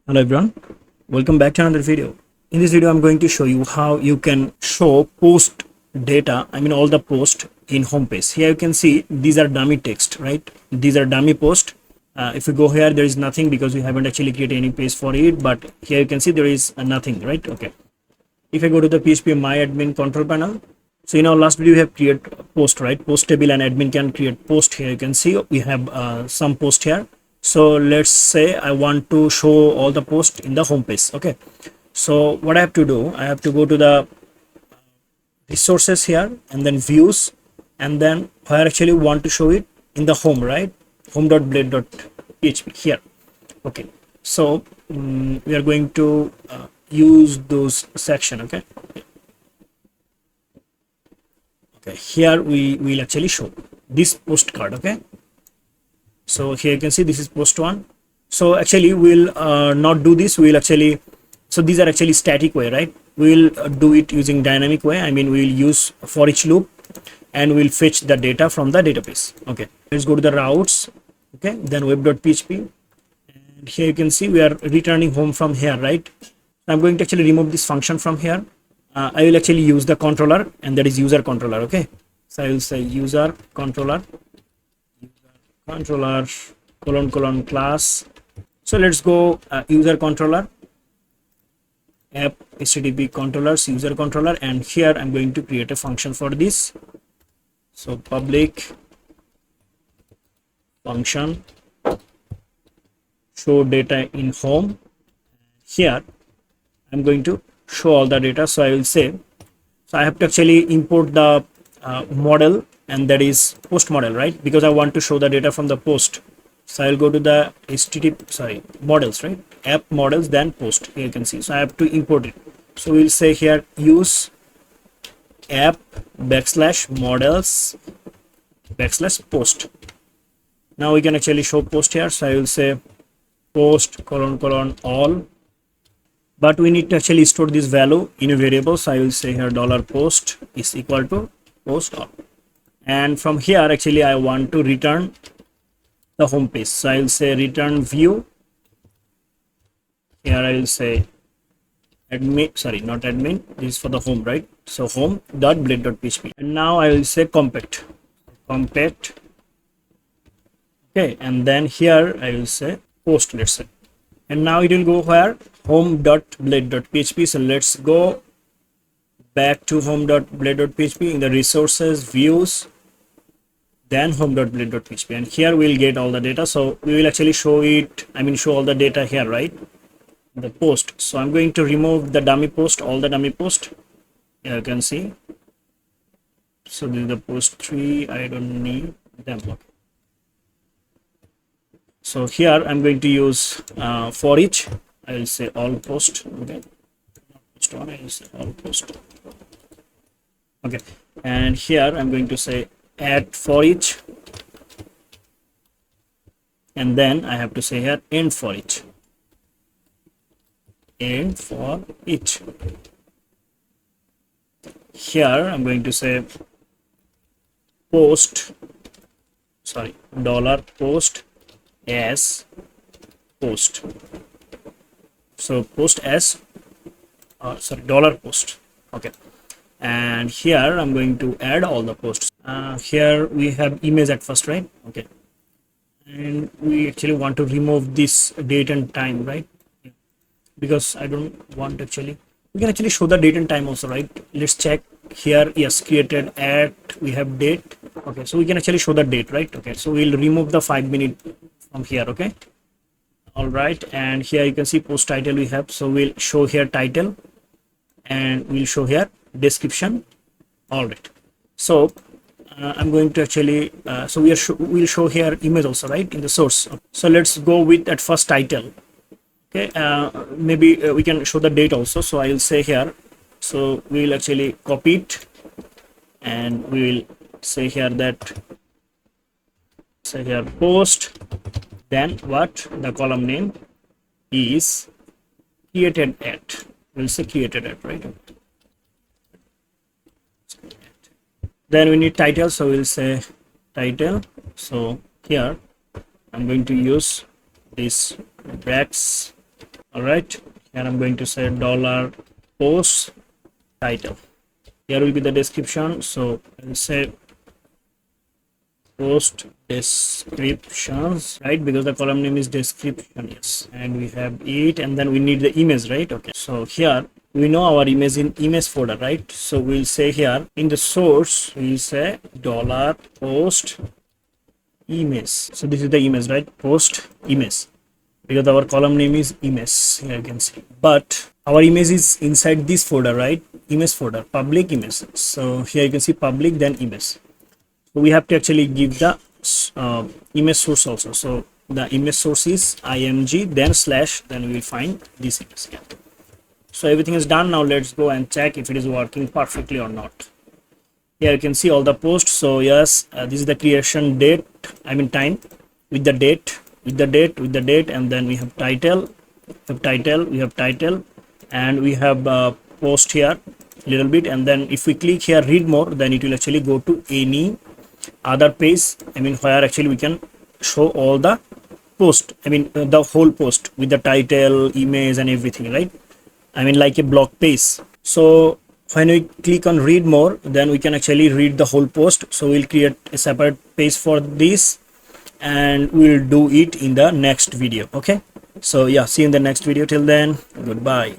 Hello everyone, welcome back to another video. In this video I'm going to show you how you can show post data, all the post in homepage. Here you can see these are dummy text, right? These are dummy post. If you go here, there is nothing because we haven't actually created any page for it, but here you can see there is nothing, right? Okay. If I go to the PHP my admin control panel, so in our last video we have created post, right? Post table and admin can create post. Here you can see we have some post here. So let's say I want to show all the posts in the home page. Okay, so what I have to do, I have to go to the resources here and then views, and then where actually want to show it in the home, right? home.blade.php here. Okay, so we are going to use those section. Okay, here we will actually show this postcard. Okay, so here you can see this is post one. So actually we'll not do this. We'll actually, so these are actually static way, right? We'll do it using dynamic way. We'll use for each loop and we'll fetch the data from the database. Okay, let's go to the routes. Okay, then web.php, and here you can see we are returning home from here, right? I'm going to actually remove this function from here. I will actually use the controller, and that is user controller. Okay, so I will say user controller colon class. So let's go user controller app http controllers user controller, and here I'm going to create a function for this. So public function show data in home. Here I'm going to show all the data. So I will say, so I have to actually import the model, and that is post model, right? Because I want to show the data from the post. So I'll go to the models, right? App models, then post. Here you can see. So I have to import it. So we'll say here use app /models /post. Now we can actually show post here. So I will say post : all, but we need to actually store this value in a variable. So I will say here $post is equal to post all, and from here actually I want to return the home page. So I will say return view. Here I will say admin, not admin, this is for the home, right? So home.blade.php, and now I will say compact. Okay, and then here I will say post, let's say, and now it will go where? home.blade.php. So let's go back to home.blade.php in the resources, views, then home.blade.php, and here we'll get all the data. So we will actually show it, show all the data here, right? The post. So I'm going to remove the dummy post, all the dummy post. Here you can see. So this is the post 3, I don't need them. Okay. So here I'm going to use for each. I will say all post. Okay, post one, I will say all post. Okay, and here I'm going to say add for each, and then I have to say here end for each. Here I'm going to say post, $post as post. So post as $post. Okay, and here I'm going to add all the posts. Here we have image at first, right? Okay, and we actually want to remove this date and time, right? Because I don't want actually, we can actually show the date and time also, right? Let's check here. Yes, created at, we have date. Okay, so we can actually show the date, right? Okay, so we'll remove the 5 minute from here. Okay, all right, and here you can see post title we have. So we'll show here title, and we'll show here description. All right, so I'm going to actually so we'll show here image also, right, in the source. So let's go with at first title. Okay, maybe we can show the date also. So I will say here, so we will actually copy it, and we will say here that, say here post, then what the column name is created at. We'll say created at, right? Then we need title, so we'll say title. So here I'm going to use this Rex All right, and I'm going to say dollar post title. Here will be the description, so I'll say post descriptions, right, because the column name is description. Yes, and we have it, and then we need the image, right? Okay, so here we know our image in image folder, right? So we'll say here in the source we'll say dollar post image. So this is the image, right? Post image, because our column name is image. Here you can see, but our image is inside this folder, right? Image folder, public image. So here you can see public, then image. So we have to actually give the image source also. So the image source is img, then slash, then we will find this image. Yeah. So everything is done. Now let's go and check if it is working perfectly or not. Here you can see all the posts. So yes, this is the creation date, I mean time, with the date, with the date, with the date, and then we have title, we have title, and we have post here little bit, and then if we click here read more, then it will actually go to any other page, I mean where actually we can show all the post, I mean the whole post with the title, image, and everything, right? I mean like a blog page. So when we click on read more, then we can actually read the whole post. So we'll create a separate page for this, and we'll do it in the next video. Okay, so yeah, see you in the next video. Till then, goodbye.